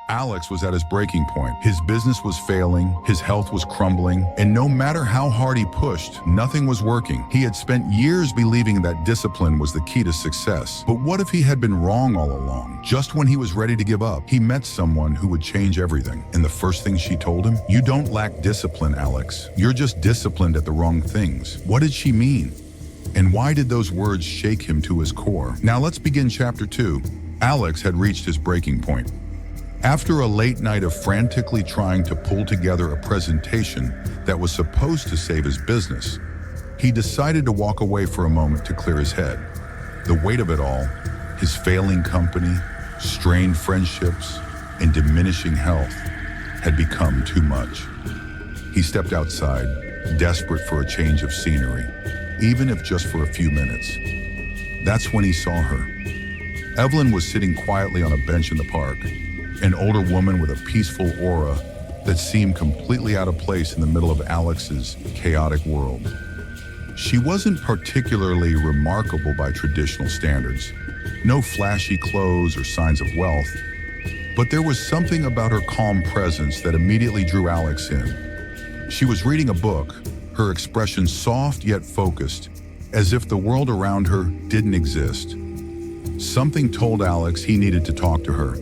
Alex was at his breaking point. His business was failing, his health was crumbling, and no matter how hard he pushed, nothing was working. He had spent years believing that discipline was the key to success. But what if he had been wrong all along? Just when he was ready to give up, he met someone who would change everything. And the first thing she told him, "You don't lack discipline, Alex. You're just disciplined at the wrong things." What did she mean? And why did those words shake him to his core? Now let's begin chapter 2. Alex had reached his breaking point. After a late night of frantically trying to pull together a presentation that was supposed to save his business, he decided to walk away for a moment to clear his head. The weight of it all, his failing company, strained friendships, and diminishing health, had become too much. He stepped outside, desperate for a change of scenery, even if just for a few minutes. That's when he saw her. Evelyn was sitting quietly on a bench in the park, an older woman with a peaceful aura that seemed completely out of place in the middle of Alex's chaotic world. She wasn't particularly remarkable by traditional standards, no flashy clothes or signs of wealth, but there was something about her calm presence that immediately drew Alex in. She was reading a book, her expression soft yet focused, as if the world around her didn't exist. Something told Alex he needed to talk to her.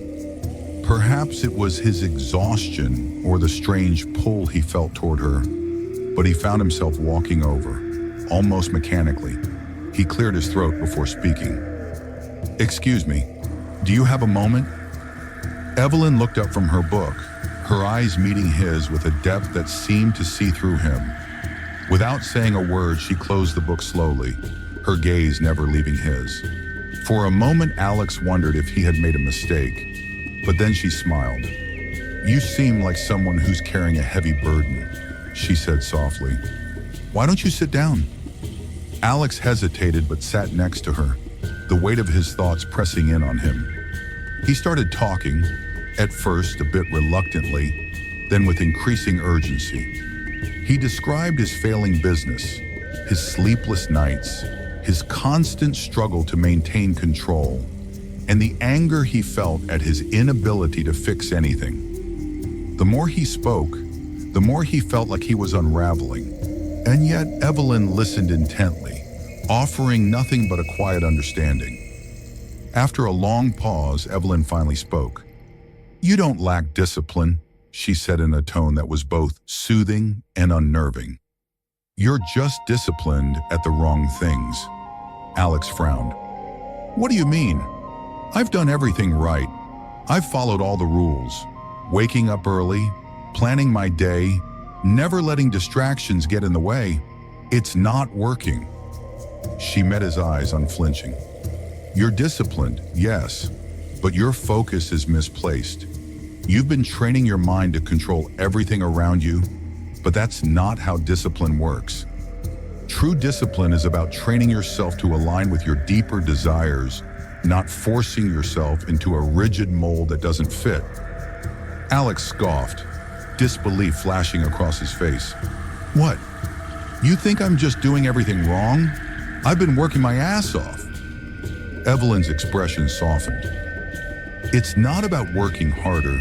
Perhaps it was his exhaustion or the strange pull he felt toward her, but he found himself walking over, almost mechanically. He cleared his throat before speaking. "Excuse me, do you have a moment?" Evelyn looked up from her book, her eyes meeting his with a depth that seemed to see through him. Without saying a word, she closed the book slowly, her gaze never leaving his. For a moment, Alex wondered if he had made a mistake. But then she smiled. "You seem like someone who's carrying a heavy burden," she said softly. "Why don't you sit down?" Alex hesitated but sat next to her, the weight of his thoughts pressing in on him. He started talking, at first a bit reluctantly, then with increasing urgency. He described his failing business, his sleepless nights, his constant struggle to maintain control, and the anger he felt at his inability to fix anything. The more he spoke, the more he felt like he was unraveling. And yet Evelyn listened intently, offering nothing but a quiet understanding. After a long pause, Evelyn finally spoke. "You don't lack discipline," she said in a tone that was both soothing and unnerving. "You're just disciplined at the wrong things." Alex frowned. "What do you mean? I've done everything right. I've followed all the rules, waking up early, planning my day, never letting distractions get in the way. It's not working." She met his eyes unflinching. "You're disciplined, yes, but your focus is misplaced. You've been training your mind to control everything around you, but that's not how discipline works. True discipline is about training yourself to align with your deeper desires, not forcing yourself into a rigid mold that doesn't fit." Alex scoffed, disbelief flashing across his face. "What? You think I'm just doing everything wrong? I've been working my ass off." Evelyn's expression softened. "It's not about working harder.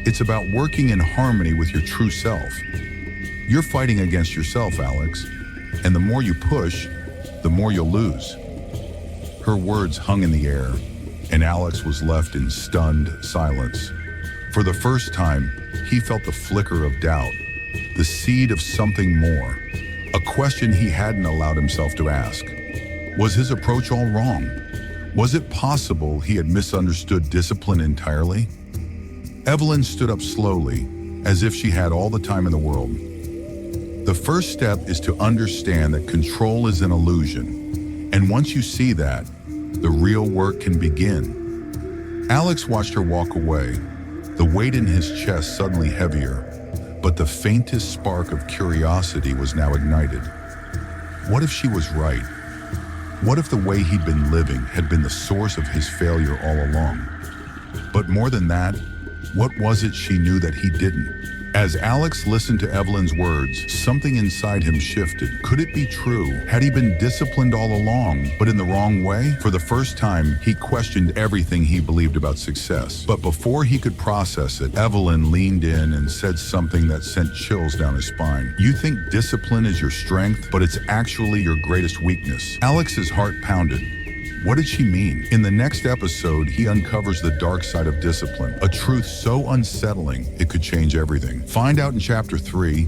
It's about working in harmony with your true self. You're fighting against yourself, Alex, and the more you push, the more you'll lose." Her words hung in the air, and Alex was left in stunned silence. For the first time, he felt the flicker of doubt, the seed of something more, a question he hadn't allowed himself to ask. Was his approach all wrong? Was it possible he had misunderstood discipline entirely? Evelyn stood up slowly, as if she had all the time in the world. "The first step is to understand that control is an illusion, and once you see that, the real work can begin." Alex watched her walk away, the weight in his chest suddenly heavier, but the faintest spark of curiosity was now ignited. What if she was right? What if the way he'd been living had been the source of his failure all along? But more than that, what was it she knew that he didn't? As Alex listened to Evelyn's words, something inside him shifted. Could it be true? Had he been disciplined all along, but in the wrong way? For the first time, he questioned everything he believed about success. But before he could process it, Evelyn leaned in and said something that sent chills down his spine. You think discipline is your strength, but it's actually your greatest weakness. Alex's heart pounded. What did she mean? In the next episode, he uncovers the dark side of discipline, a truth so unsettling it could change everything. Find out in Chapter 3,